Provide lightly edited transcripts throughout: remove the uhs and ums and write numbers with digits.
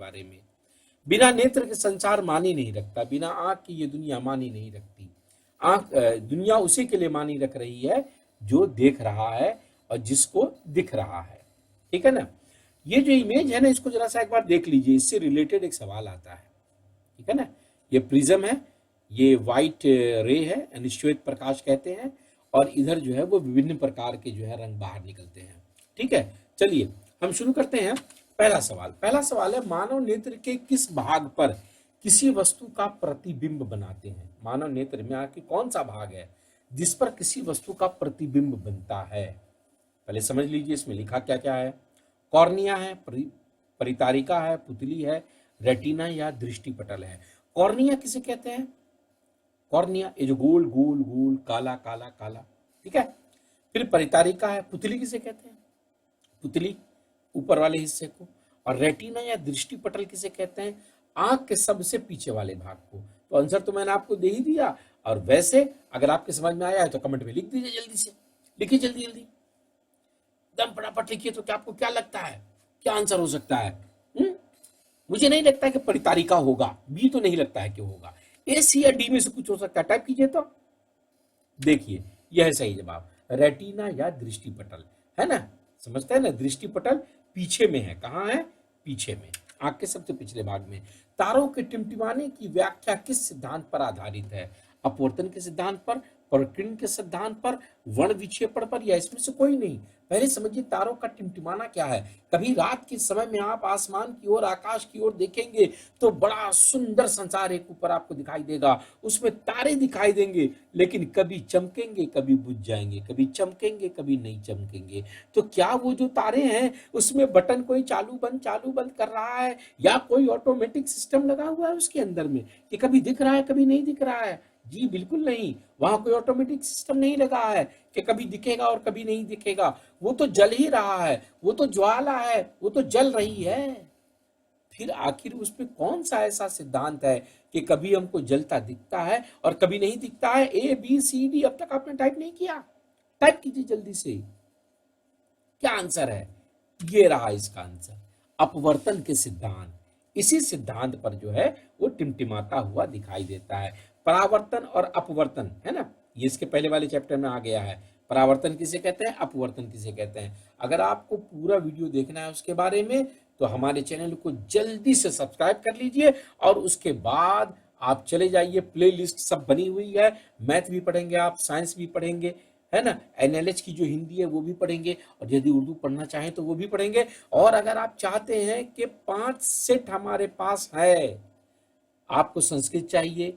बारे में। बिना नेत्र के संसार मानी नहीं रखता, बिना आंख की ये दुनिया मानी नहीं रखती। दुनिया उसी के लिए मानी रख रही है जो देख रहा है और जिसको दिख रहा है। ठीक है ना। ये जो इमेज है ना, इसको जरा सा एक बार देख लीजिए, इससे रिलेटेड एक सवाल आता है। ठीक है ना। ये प्रिज्म है, ये व्हाइट रे है, यानी श्वेत प्रकाश कहते हैं, और इधर जो है वो विभिन्न प्रकार के जो है रंग बाहर निकलते हैं। ठीक है, चलिए हम शुरू करते हैं। पहला सवाल है, मानव नेत्र के किस भाग पर किसी वस्तु का प्रतिबिंब बनाते हैं? मानव नेत्र में आखिर कौन सा भाग है जिस पर किसी वस्तु का प्रतिबिंब बनता है? पहले समझ लीजिए इसमें लिखा क्या क्या है। कॉर्निया है, परितारिका है, पुतली है, रेटिना या दृष्टिपटल है। कॉर्निया किसे कहते हैं? कॉर्निया ये जो गोल गोल गोल काला काला काला, ठीक है। फिर परितारिका है, पुतली किसे कहते हैं? पुतली ऊपर वाले हिस्से को। और रेटिना या दृष्टिपटल किसे कहते हैं? आंख के सबसे पीछे वाले भाग को। तो आंसर तो मैंने आपको दे ही दिया। और वैसे अगर आपके समझ में आया है तो कमेंट में लिख दीजिए, जल्दी से लिखिए, जल्दी जल्दी एकदम फटाफट लिखिए। तो क्या आपको क्या लगता है क्या आंसर हो सकता है? मुझे नहीं लगता है कि परितारिका होगा, बी तो नहीं लगता है कि होगा, ए सी या डी में से कुछ हो सकता है। टाइप कीजिए तो देखिए यह है सही जवाब, रेटिना या दृष्टिपटल, है ना। समझते हैं ना, दृष्टिपटल पीछे में है। कहाँ है? पीछे में, आंख के सबसे पिछले भाग में। तारों के टिमटिमाने की व्याख्या किस सिद्धांत पर आधारित है? अपवर्तन के सिद्धांत पर, प्रकीर्णन के सिद्धांत पर, वर्ण विक्षेपण पर, या इसमें से कोई नहीं? पहले समझिए तारों का टिमटिमाना क्या है। कभी रात के समय में आप आसमान की ओर, आकाश की ओर देखेंगे तो बड़ा सुंदर संसार एक ऊपर आपको दिखाई देगा, उसमें तारे दिखाई देंगे, लेकिन कभी चमकेंगे कभी बुझ जाएंगे, कभी चमकेंगे कभी नहीं चमकेंगे। तो क्या वो जो तारे हैं उसमें बटन कोई चालू बंद कर रहा है, या कोई ऑटोमेटिक सिस्टम लगा हुआ है उसके अंदर में कि कभी दिख रहा है कभी नहीं दिख रहा है? जी बिल्कुल नहीं, वहां कोई ऑटोमेटिक सिस्टम नहीं लगा है कि कभी दिखेगा और कभी नहीं दिखेगा। वो तो जल ही रहा है, वो तो ज्वाला है, वो तो जल रही है। फिर आखिर उसमें कौन सा ऐसा सिद्धांत है कि कभी हमको जलता दिखता है और कभी नहीं दिखता है? ए बी सी डी अब तक आपने टाइप नहीं किया, टाइप कीजिए जल्दी से। क्या आंसर है? ये रहा इसका आंसर, अपवर्तन के सिद्धांत। इसी सिद्धांत पर जो है वो टिमटिमाता हुआ दिखाई देता है। परावर्तन और अपवर्तन, है ना, ये इसके पहले वाले चैप्टर में आ गया है। परावर्तन किसे कहते हैं, अपवर्तन किसे कहते हैं। अगर आपको पूरा वीडियो देखना है उसके बारे में तो हमारे चैनल को जल्दी से सब्सक्राइब कर लीजिए, और उसके बाद आप चले जाइए, प्लेलिस्ट सब बनी हुई है। मैथ भी पढ़ेंगे आप, साइंस भी पढ़ेंगे, है ना, एनएलएच की जो हिंदी है वो भी पढ़ेंगे, और यदि उर्दू पढ़ना चाहें तो वो भी पढ़ेंगे। और अगर आप चाहते हैं कि 5 सेट हमारे पास है, आपको संस्कृत चाहिए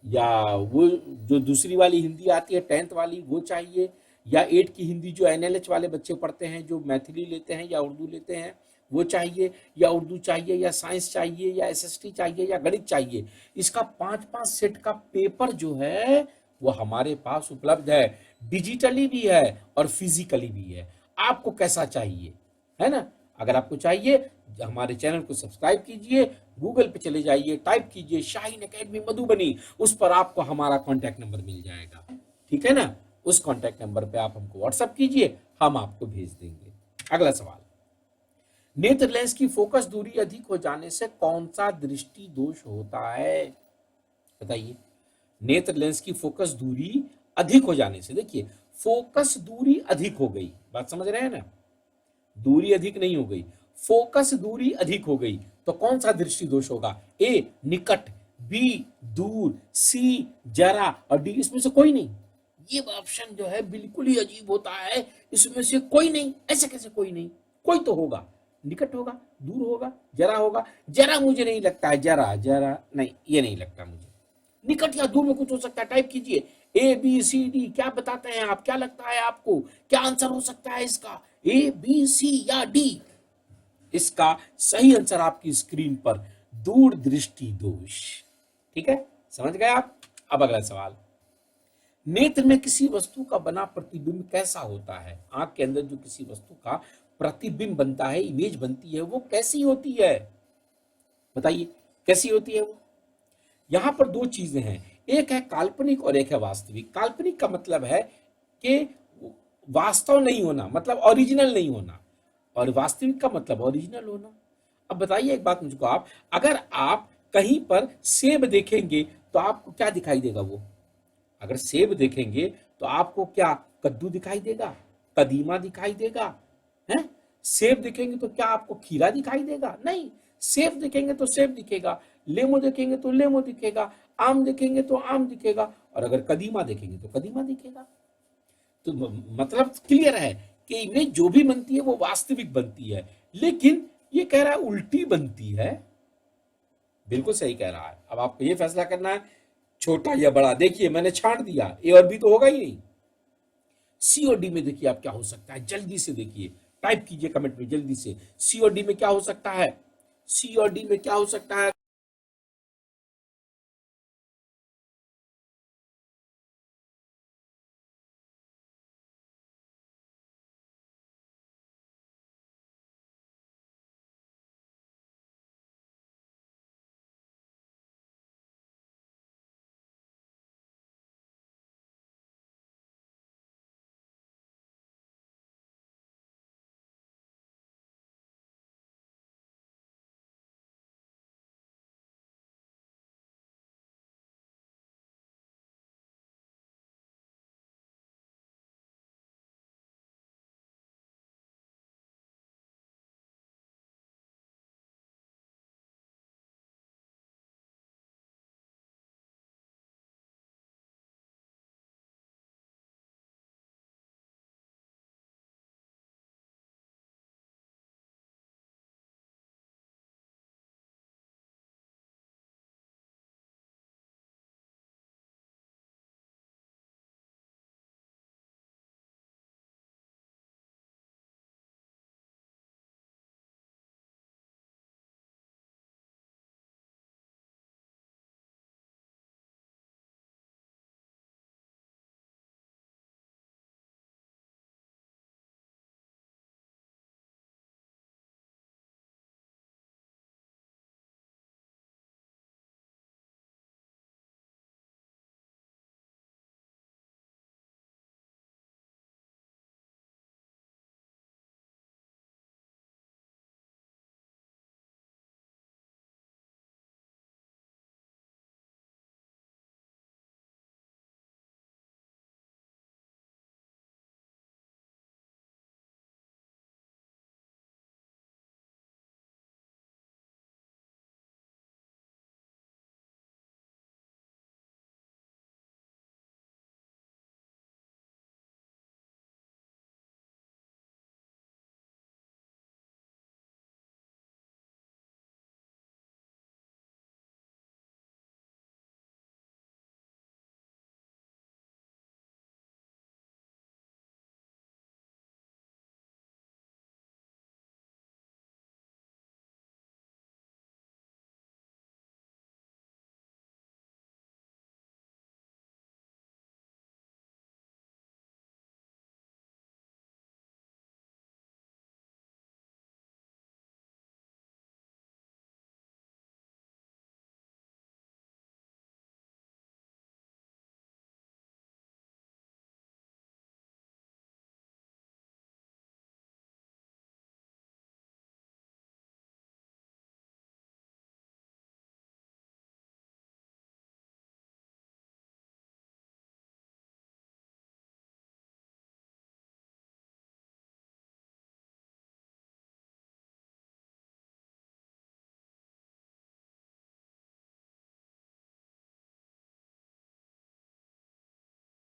या वो जो दूसरी वाली हिंदी आती है 10th वाली वो चाहिए, या 8 की हिंदी जो एनएलएच वाले बच्चे पढ़ते हैं, जो मैथिली लेते हैं या उर्दू लेते हैं वो चाहिए, या उर्दू चाहिए, या साइंस चाहिए, या एसएसटी चाहिए, या गणित चाहिए, इसका 5-5 सेट का पेपर जो है वो हमारे पास उपलब्ध है। डिजिटली भी है और फिजिकली भी है। आपको कैसा चाहिए, है ना? अगर आपको चाहिए हमारे चैनल को सब्सक्राइब कीजिए, गूगल पे चले जाइए, टाइप कीजिए शाहीन एकेडमी मधुबनी, उस पर आपको हमारा कॉन्टैक्ट नंबर मिल जाएगा। ठीक है ना, उस कॉन्टैक्ट नंबर पे आप हमको व्हाट्सएप कीजिए, हम आपको भेज देंगे। अगला सवाल, नेत्र लेंस की फोकस दूरी अधिक हो जाने से कौन सा दृष्टि दोष होता है? बताइए। नेत्र लेंस की फोकस दूरी अधिक हो जाने से, देखिए फोकस दूरी अधिक हो गई, बात समझ रहे हैं ना, दूरी अधिक नहीं हो गई, फोकस दूरी अधिक हो गई, तो कौन सा दृष्टि दोष होगा? ए निकट, बी दूर, सी जरा, और डी इसमें से कोई नहीं। ये ऑप्शन जो है बिल्कुल ही अजीब होता है, इसमें से कोई नहीं। ऐसे कैसे कोई नहीं? कोई तो होगा, निकट होगा, दूर होगा, जरा होगा। जरा मुझे नहीं लगता है, जरा जरा नहीं, ये नहीं लगता मुझे। निकट या दूर में कुछ हो सकता है, टाइप कीजिए ए बी सी डी, क्या बताते हैं आप, क्या लगता है आपको, क्या आंसर हो सकता है इसका? ए बी सी या डी? इसका सही आंसर आपकी स्क्रीन पर दूर दृष्टि दोष। ठीक है, समझ गए आप? अब अगला सवाल, नेत्र में किसी वस्तु का बना प्रतिबिंब कैसा होता है? आंख के अंदर जो किसी वस्तु का प्रतिबिंब बनता है, इमेज बनती है, वो कैसी होती है? बताइए कैसी होती है वो? यहां पर दो चीजें हैं, एक है काल्पनिक और एक है वास्तविक। काल्पनिक का मतलब है कि वास्तव नहीं होना, मतलब ओरिजिनल नहीं होना, और वास्तविक का मतलब ओरिजिनल होना। अब बताइए एक बात मुझको आप, अगर आप कहीं पर सेब देखेंगे तो आपको क्या दिखाई देगा वो? अगर सेब देखेंगे तो आपको क्या कद्दू दिखाई देगा, कदीमा दिखाई देगा, हैं? सेब देखेंगे तो क्या आपको खीरा दिखाई देगा? नहीं। सेब देखेंगे तो सेब दिखेगा, लेमू देखेंगे तो लेमू दिखेगा, आम देखेंगे तो आम दिखेगा, और अगर कदीमा देखेंगे तो कदीमा दिखेगा। तो मतलब क्लियर है कि इनमें जो भी बनती है वो वास्तविक बनती है, लेकिन ये कह रहा है उल्टी बनती है। बिल्कुल सही कह रहा है। अब आपको ये फैसला करना है छोटा या बड़ा। देखिए मैंने छांट दिया, ए और बी तो होगा ही नहीं। सी और डी में देखिए आप क्या हो सकता है, जल्दी से देखिए, टाइप कीजिए कमेंट में जल्दी से, सी और डी में क्या हो सकता है, सी और डी में क्या हो सकता है।